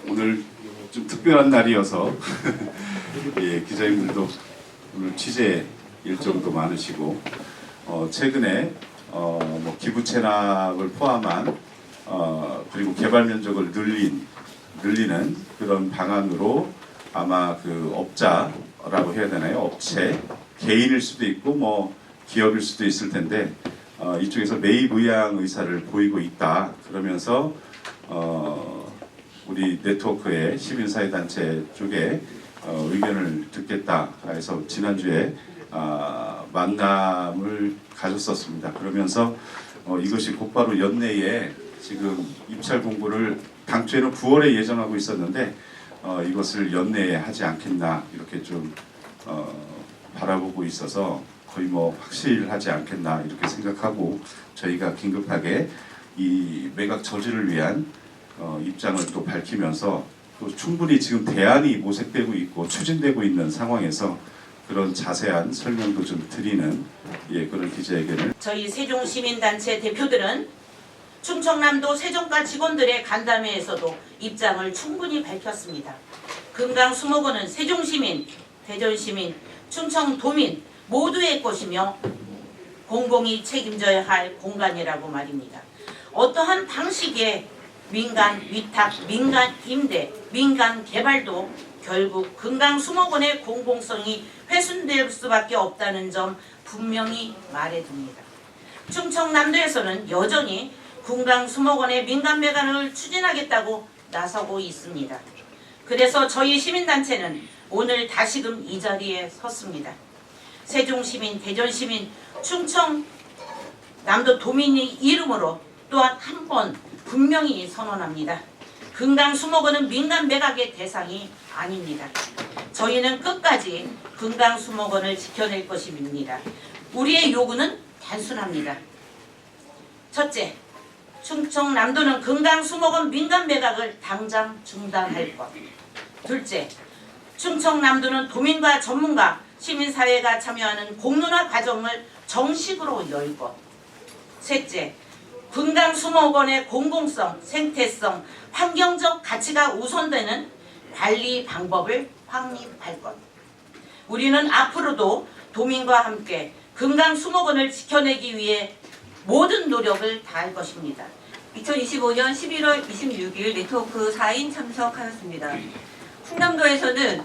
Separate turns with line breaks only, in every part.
오늘 좀 특별한 날이어서 예, 기자님들도 오늘 취재 일정도 많으시고 최근에 뭐 기부 체납을 포함한 그리고 개발 면적을 늘리는 그런 방안으로 아마 그 업자라고 해야 되나요? 업체, 개인일 수도 있고 뭐 기업일 수도 있을 텐데 이쪽에서 매입 의향 의사를 보이고 있다. 그러면서 우리 네트워크의 시민사회단체 쪽에 의견을 듣겠다 해서 지난주에 만남을 가졌었습니다. 그러면서 이것이 곧바로 연내에 지금 입찰 공고를 당초에는 9월에 예정하고 있었는데 이것을 연내에 하지 않겠나 이렇게 좀 바라보고 있어서 거의 뭐 확실하지 않겠나 이렇게 생각하고 저희가 긴급하게 이 매각 저지를 위한 입장을 또 밝히면서 또 충분히 지금 대안이 모색되고 있고 추진되고 있는 상황에서 그런 자세한 설명도 좀 드리는 그런 기자회견을
저희 세종시민단체 대표들은 충청남도 세종가 직원들의 간담회에서도 입장을 충분히 밝혔습니다. 금강수목원은 세종시민, 대전시민, 충청도민 모두의 것이며 공공이 책임져야 할 공간이라고 말입니다. 어떠한 방식의 민간 위탁, 민간 임대, 민간 개발도 결국 금강수목원의 공공성이 훼손될 수밖에 없다는 점 분명히 말해둡니다. 충청남도에서는 여전히 금강수목원의 민간 매각을 추진하겠다고 나서고 있습니다. 그래서 저희 시민단체는 오늘 다시금 이 자리에 섰습니다. 세종시민, 대전시민, 충청남도 도민의 이름으로 또한 한 번 분명히 선언합니다. 금강수목원은 민간 매각의 대상이 아닙니다. 저희는 끝까지 금강수목원을 지켜낼 것입니다. 우리의 요구는 단순합니다. 첫째, 충청남도는 금강수목원 민간 매각을 당장 중단할 것. 둘째, 충청남도는 도민과 전문가, 시민사회가 참여하는 공론화 과정을 정식으로 열 것. 셋째, 금강수목원의 공공성, 생태성, 환경적 가치가 우선되는 관리 방법을 확립할 것. 우리는 앞으로도 도민과 함께 금강수목원을 지켜내기 위해 모든 노력을 다할 것입니다.
2025년 11월 26일 네트워크 4인 참석하였습니다. 충남도에서는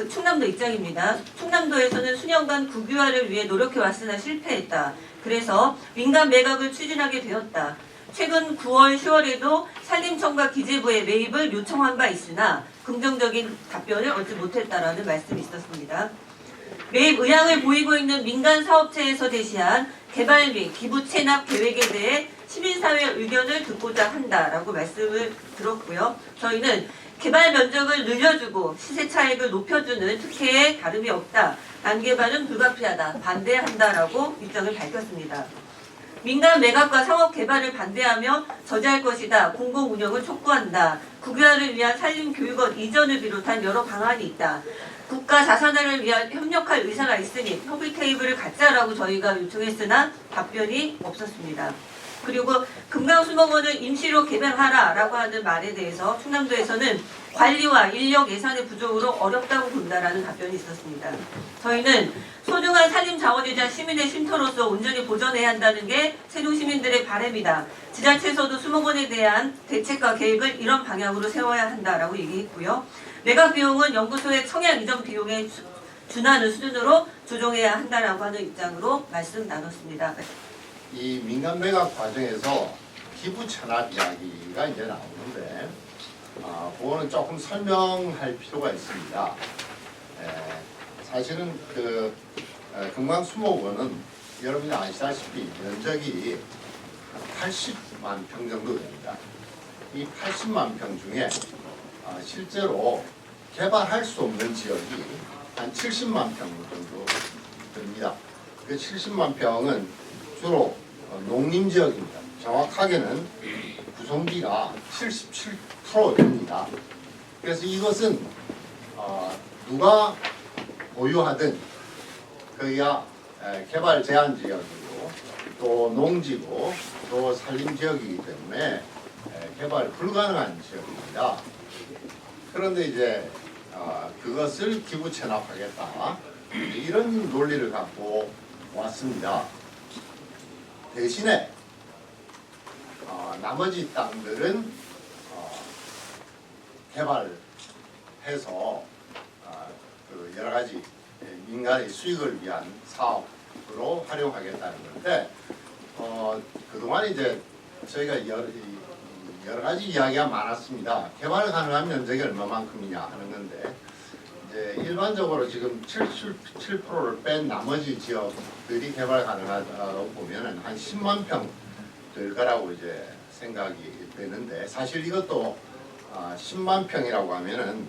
충남도 입장입니다. 충남도에서는 수년간 국유화를 위해 노력해왔으나 실패했다. 그래서 민간 매각을 추진하게 되었다. 최근 9월, 10월에도 산림청과 기재부에 매입을 요청한 바 있으나 긍정적인 답변을 얻지 못했다라는 말씀이 있었습니다. 매입 의향을 보이고 있는 민간 사업체에서 제시한 개발 및 기부 체납 계획에 대해 시민사회 의견을 듣고자 한다라고 말씀을 들었고요. 저희는 개발 면적을 늘려주고 시세 차익을 높여주는 특혜에 다름이 없다. 단개발은 불가피하다. 반대한다라고 입장을 밝혔습니다. 민간 매각과 상업 개발을 반대하며 저지할 것이다. 공공 운영을 촉구한다. 국유화를 위한 산림교육원 이전을 비롯한 여러 방안이 있다. 국가 자산화를 위한 협력할 의사가 있으니 협의 테이블을 갖자라고 저희가 요청했으나 답변이 없었습니다. 그리고 금강수목원을 임시로 개발하라라고 하는 말에 대해서 충남도에서는 관리와 인력 예산의 부족으로 어렵다고 본다라는 답변이 있었습니다. 저희는 소중한 산림 자원이자 시민의 쉼터로서 온전히 보존해야 한다는 게 세종시민들의 바람이다. 지자체에서도 수목원에 대한 대책과 계획을 이런 방향으로 세워야 한다라고 얘기했고요. 매각 비용은 연구소의 청약 이전 비용에 준하는 수준으로 조정해야 한다라고 하는 입장으로 말씀 나눴습니다.
이 민간 매각 과정에서 기부 체납 이야기가 이제 나오는데 그거는 조금 설명할 필요가 있습니다. 사실은 금강수목원은 여러분이 아시다시피 면적이 80만 평 정도 됩니다. 이 80만 평 중에 실제로 개발할 수 없는 지역이 한 70만 평 정도 됩니다. 그 70만 평은 주로 농림지역입니다. 정확하게는 구성비가 77% 됩니다. 그래서 이것은 누가 보유하든 거기가 개발 제한 지역이고 또 농지고 또 산림지역이기 때문에 개발 불가능한 지역입니다. 그런데 이제 그것을 기부 체납하겠다 이런 논리를 갖고 왔습니다. 대신에 나머지 땅들은 개발해서 그 여러 가지 민간의 수익을 위한 사업으로 활용하겠다는 건데 그동안 이제 저희가 여러 가지 이야기가 많았습니다. 개발 가능한 면적이 얼마만큼이냐 하는 건데 이제 일반적으로 지금 77%를 뺀 나머지 지역들이 개발 가능하다고 보면은 한 10만 평 될 거라고 이제 생각이 되는데 사실 이것도 10만 평이라고 하면은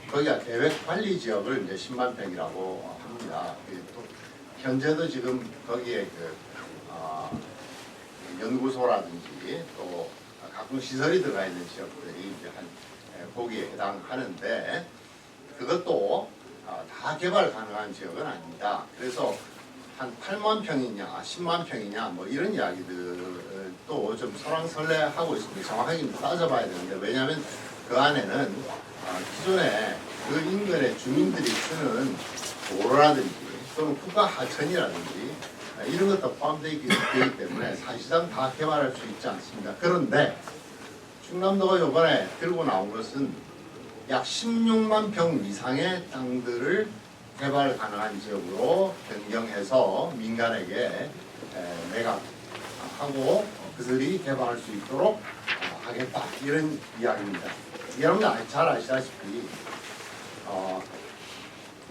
거기가 계획 관리 지역을 이제 10만 평이라고 합니다. 또 현재도 지금 거기에 그 연구소라든지 또 각종 시설이 들어가 있는 지역들이 이제 거기에 해당하는데 그것도 다 개발 가능한 지역은 아닙니다. 그래서 한 8만 평이냐 10만 평이냐 뭐 이런 이야기들도 좀 설왕설래하고 있습니다. 정확하게 따져봐야 되는데 왜냐하면 그 안에는 기존에 그 인근의 주민들이 쓰는 도로라든지 또는 국가 하천이라든지 이런 것도 포함되어 있기 때문에 사실상 다 개발할 수 있지 않습니다. 그런데 충남도가 이번에 들고 나온 것은 약 16만 평 이상의 땅들을 개발 가능한 지역으로 변경해서 민간에게 매각하고 그들이 개발할 수 있도록 하겠다 이런 이야기입니다. 여러분 잘 아시다시피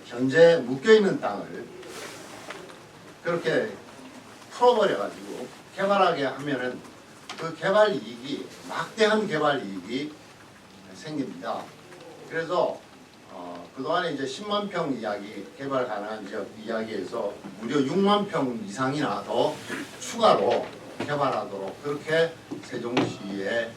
현재 묶여있는 땅을 그렇게 풀어버려가지고 개발하게 하면은 그 개발 이익이 막대한 개발 이익이 생깁니다. 그래서 그동안에 이제 10만 평 이야기 개발 가능한 지역 이야기에서 무려 6만 평 이상이나 더 추가로 개발하도록 그렇게 세종시에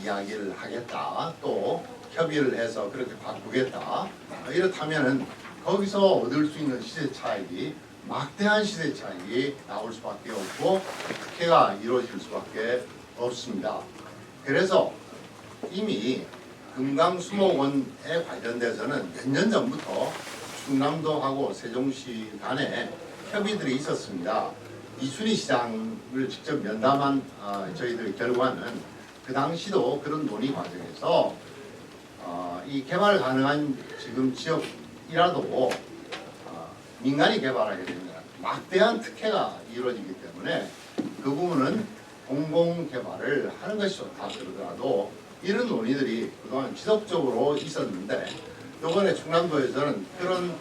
이야기를 하겠다. 또 협의를 해서 그렇게 바꾸겠다. 이렇다면은 거기서 얻을 수 있는 시세 차익이 막대한 시세 차익이 나올 수밖에 없고 특혜가 이루어질 수밖에 없습니다. 그래서 이미 금강수목원에 관련돼서는 몇 년 전부터 충남도하고 세종시 간에 협의들이 있었습니다. 이순희 시장을 직접 면담한 저희들의 결과는 그 당시도 그런 논의 과정에서 이 개발 가능한 지금 지역이라도 민간이 개발하게 되면 막대한 특혜가 이루어지기 때문에 그 부분은 공공 개발을 하는 것이 좋다 그러더라도 이런 논의들이 그동안 지속적으로 있었는데 이번에 충남도에서는 그런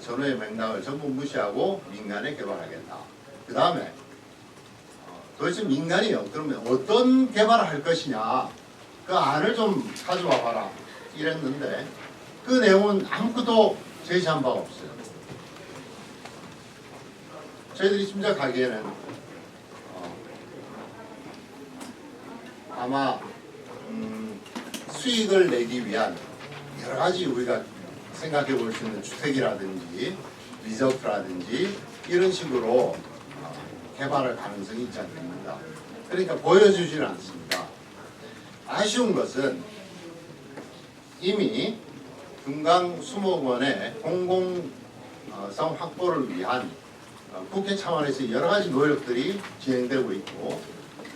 전후의 맥락을 전부 무시하고 민간에 개발하겠다. 그 다음에 도대체 민간이요. 그러면 어떤 개발을 할 것이냐 그 안을 좀 가져와 봐라 이랬는데 그 내용은 아무것도 제시한 바가 없어요. 저희들이 짐작하기에는 아마 수익을 내기 위한 여러 가지 우리가 생각해 볼 수 있는 주택이라든지 리조트라든지 이런 식으로 개발할 가능성이 있지 않습니까? 그러니까 보여주지는 않습니다. 아쉬운 것은 이미 금강수목원의 공공성 확보를 위한 국회 차원에서 여러 가지 노력들이 진행되고 있고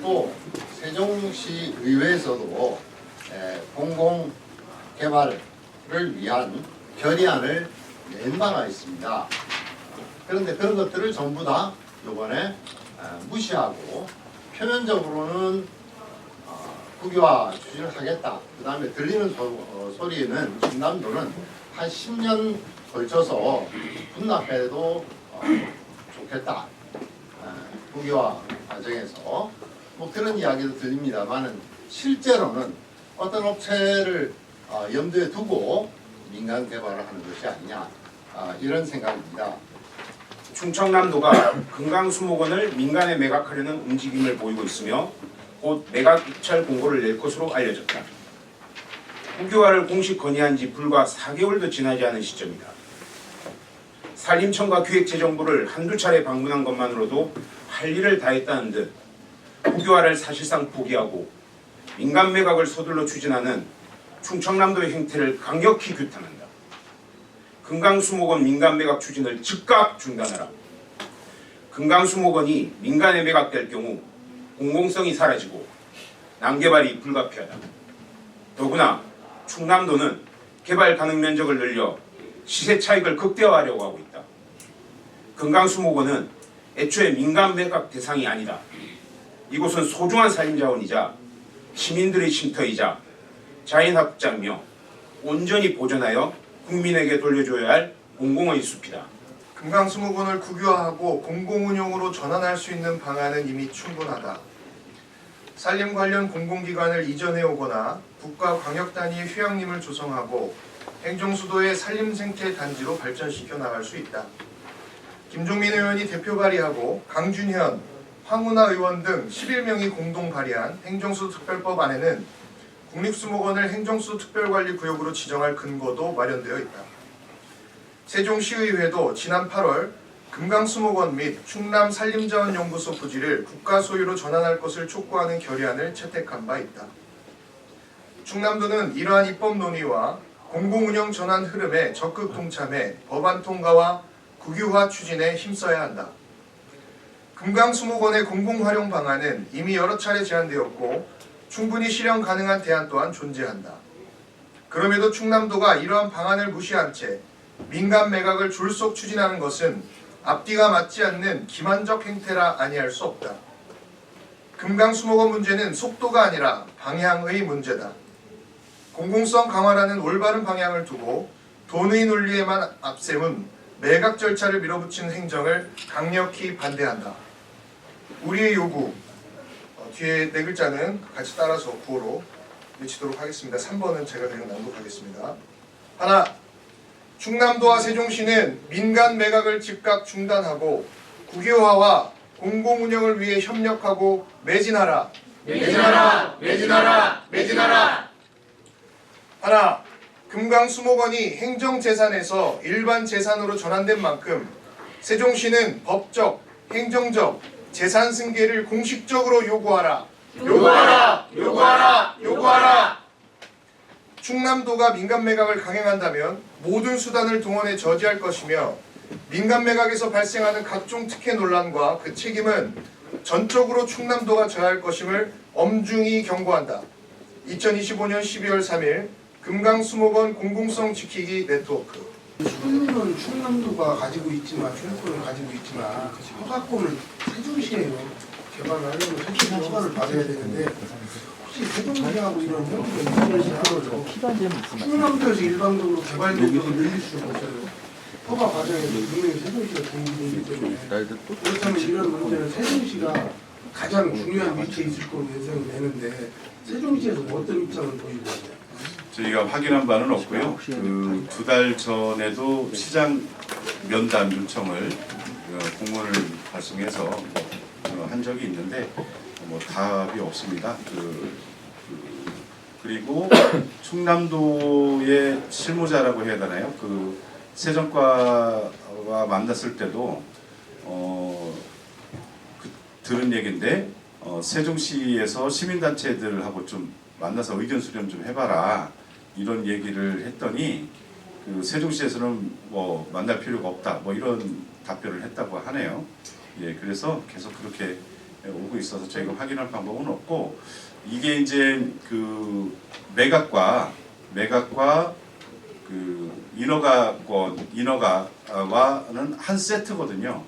또 세종시 의회에서도 공공 개발을 위한 결의안을 낸 바가 있습니다. 그런데 그런 것들을 전부 다 이번에 무시하고 표면적으로는 국유화 추진을 하겠다. 그 다음에 들리는 소리는 충남도는 한 10년 걸쳐서 분납해도 좋겠다. 국유화 과정에서 뭐 그런 이야기도 들립니다만은 실제로는 어떤 업체를 염두에 두고 민간 개발을 하는 것이 아니냐 이런 생각입니다.
충청남도가 금강수목원을 민간에 매각하려는 움직임을 보이고 있으며 곧 매각 입찰 공고를 낼 것으로 알려졌다. 국유화를 공식 건의한 지 불과 4개월도 지나지 않은 시점이다. 산림청과 기획재정부를 한두 차례 방문한 것만으로도 할 일을 다 했다는 듯 국유화를 사실상 포기하고 민간 매각을 서둘러 추진하는 충청남도의 행태를 강력히 규탄한다. 금강수목원 민간 매각 추진을 즉각 중단하라. 금강수목원이 민간에 매각될 경우 공공성이 사라지고 난개발이 불가피하다. 더구나 충남도는 개발 가능 면적을 늘려 시세 차익을 극대화하려고 하고 있다. 금강수목원은 애초에 민간 매각 대상이 아니다. 이곳은 소중한 산림자원이자 시민들의 쉼터이자 자연학장며 온전히 보존하여 국민에게 돌려줘야 할 공공의 숲이다.
금강수목원을 국유화하고 공공운용으로 전환할 수 있는 방안은 이미 충분하다. 산림 관련 공공기관을 이전해오거나 국가 광역 단위의 휴양림을 조성하고 행정수도의 산림생태 단지로 발전시켜 나갈 수 있다. 김종민 의원이 대표 발의하고 강준현, 황운하 의원 등 11명이 공동 발의한 행정수도 특별법안에는 국립수목원을 행정수도 특별관리구역으로 지정할 근거도 마련되어 있다. 세종시의회도 지난 8월 금강수목원 및 충남산림자원연구소 부지를 국가 소유로 전환할 것을 촉구하는 결의안을 채택한 바 있다. 충남도는 이러한 입법 논의와 공공운영 전환 흐름에 적극 동참해 법안 통과와 국유화 추진에 힘써야 한다. 금강수목원의 공공활용 방안은 이미 여러 차례 제안되었고 충분히 실현 가능한 대안 또한 존재한다. 그럼에도 충남도가 이러한 방안을 무시한 채 민간 매각을 졸속 추진하는 것은 앞뒤가 맞지 않는 기만적 행태라 아니할 수 없다. 금강수목원 문제는 속도가 아니라 방향의 문제다. 공공성 강화라는 올바른 방향을 두고 돈의 논리에만 앞세운 매각 절차를 밀어붙이는 행정을 강력히 반대한다. 우리의 요구, 뒤에 네 글자는 같이 따라서 구호로 외치도록 하겠습니다. 3번은 제가 그냥 낭독하겠습니다. 하나, 충남도와 세종시는 민간 매각을 즉각 중단하고 국유화와 공공운영을 위해 협력하고 매진하라.
매진하라! 매진하라! 매진하라!
하나, 금강수목원이 행정재산에서 일반 재산으로 전환된 만큼 세종시는 법적, 행정적 재산 승계를 공식적으로 요구하라.
요구하라! 요구하라! 요구하라!
충남도가 민간 매각을 강행한다면 모든 수단을 동원해 저지할 것이며 민간 매각에서 발생하는 각종 특혜 논란과 그 책임은 전적으로 충남도가 져야 할 것임을 엄중히 경고한다. 2025년 12월 3일 금강수목원 공공성 지키기 네트워크.
소유는 충남도가 가지고 있지만 소유권을 가지고 있지만 허가권을 세종시에요. 개발을 하려면 세종시 허가를 받아야 되는데 혹시 세종시하고 이런 협의가 있으면서 충남도에서 일방적으로 개발 대상을 늘릴 수는 없어요. 허가 과정에서 분명히 세종시가 도움이 되기 때문에 그렇다면 이런 문제는 세종시가 가장 중요한 위치에 있을 거로 예상이 되는데 세종시에서 어떤 입장을 보이고 있나요?
저희가 확인한 바는 없고요. 그 2달 전에도 시장 면담 요청을 공문을 발송해서 한 적이 있는데 뭐 답이 없습니다. 그리고 충남도의 실무자라고 해야 되나요? 그 세정과와 만났을 때도 들은 얘기인데 세종시에서 시민단체들하고 좀 만나서 의견 수렴 좀 해봐라 이런 얘기를 했더니 그 세종시에서는 뭐 만날 필요가 없다 뭐 이런 답변을 했다고 하네요. 예, 그래서 계속 그렇게 오고 있어서 저희가 확인할 방법은 없고 이게 이제 그 매각과 그 인허가와는 한 세트거든요.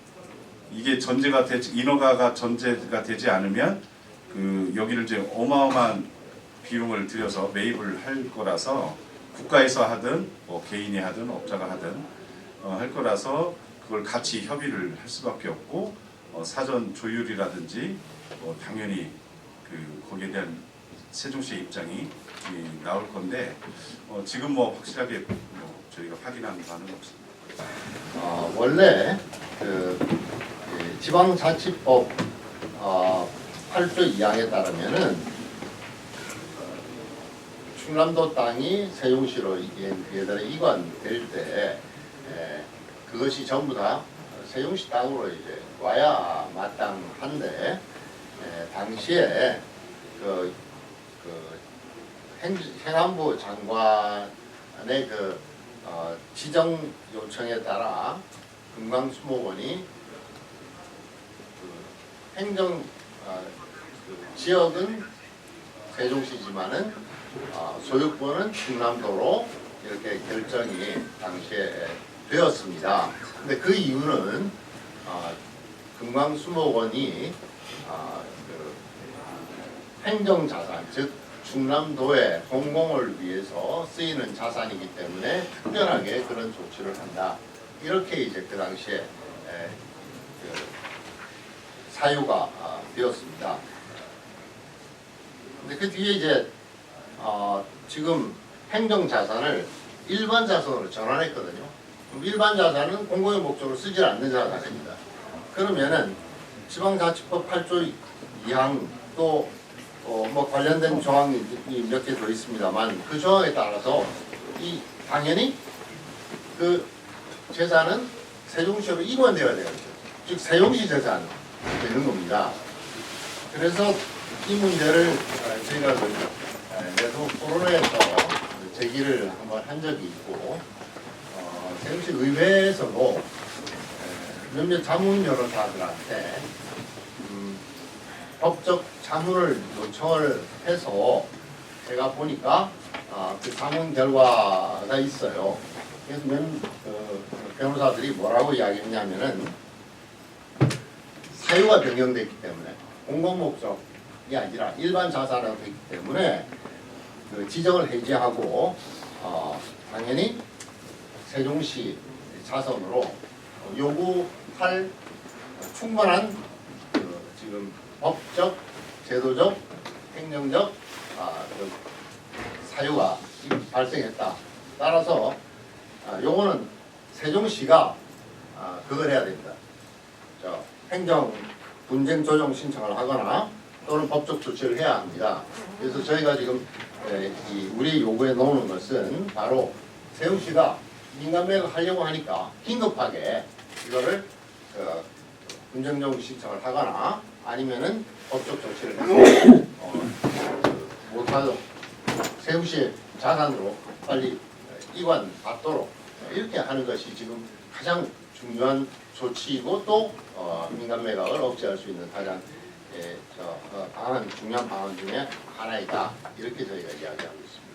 이게 전제가 인허가가 전제가 되지 않으면 그 여기를 이제 어마어마한 비용을 들여서 매입을 할 거라서 국가에서 하든 뭐 개인이 하든 업자가 하든 할 거라서 그걸 같이 협의를 할 수밖에 없고 사전 조율이라든지 당연히 그 거기에 대한 세종시의 입장이 나올 건데 지금 뭐 확실하게 저희가 확인한 바는 없습니다.
원래 그 지방자치법 8조 2항에 따르면은 충남도 땅이 세종시로 얘들에 이관될 때 그것이 전부 다 세종시 땅으로 이제 와야 마땅한데 당시에 그 그 행안부 장관의 그 지정 요청에 따라 금강수목원이 그 행정 그 지역은 세종시지만은 소유권은 충남도로 이렇게 결정이 당시에 되었습니다. 근데 그 이유는 금강수목원이 그 행정자산, 즉 충남도의 공공을 위해서 쓰이는 자산이기 때문에 특별하게 그런 조치를 한다. 이렇게 이제 그 당시에 그 사유가 되었습니다. 근데 그 뒤에 이제 지금 행정자산을 일반 자산으로 전환했거든요. 그럼 일반 자산은 공공의 목적으로 쓰지 않는 자산입니다. 그러면은 지방자치법 8조 2항 또 뭐 관련된 조항이 몇 개 더 있습니다만 그 조항에 따라서 당연히 그 재산은 세종시로 이관되어야 되겠죠. 즉 세종시 재산이 되는 겁니다. 그래서 이 문제를 저희가 내도 토론회에서 제기를 한번 한 적이 있고 세종시 의회에서도 몇몇 자문 변호사들한테 법적 자문을 요청을 해서 제가 보니까 그 자문 결과가 있어요. 그래서 변호사들이 뭐라고 이야기했냐면은 사유가 변경됐기 때문에 공공목적이 아니라 일반 자산으로 됐기 때문에 그 지정을 해제하고 당연히 세종시 자산으로 요구할 충분한 그 지금 법적, 제도적, 행정적 그 사유가 발생했다. 따라서 요거는 세종시가 그걸 해야 됩니다. 행정 분쟁 조정 신청을 하거나 또는 법적 조치를 해야 합니다. 그래서 저희가 지금 우리 요구에 놓는 것은 바로 세종시가 민간매각 하려고 하니까 긴급하게 이거를 분쟁 조정 신청을 하거나 아니면은 법적 조치를 해서 못하도록 세종시의 자산으로 빨리 이관 받도록 이렇게 하는 것이 지금 가장 중요한 조치이고 또 민간 매각을 억제할 수 있는 가장 중요한 방안 중에 하나이다. 이렇게 저희가 이야기하고 있습니다.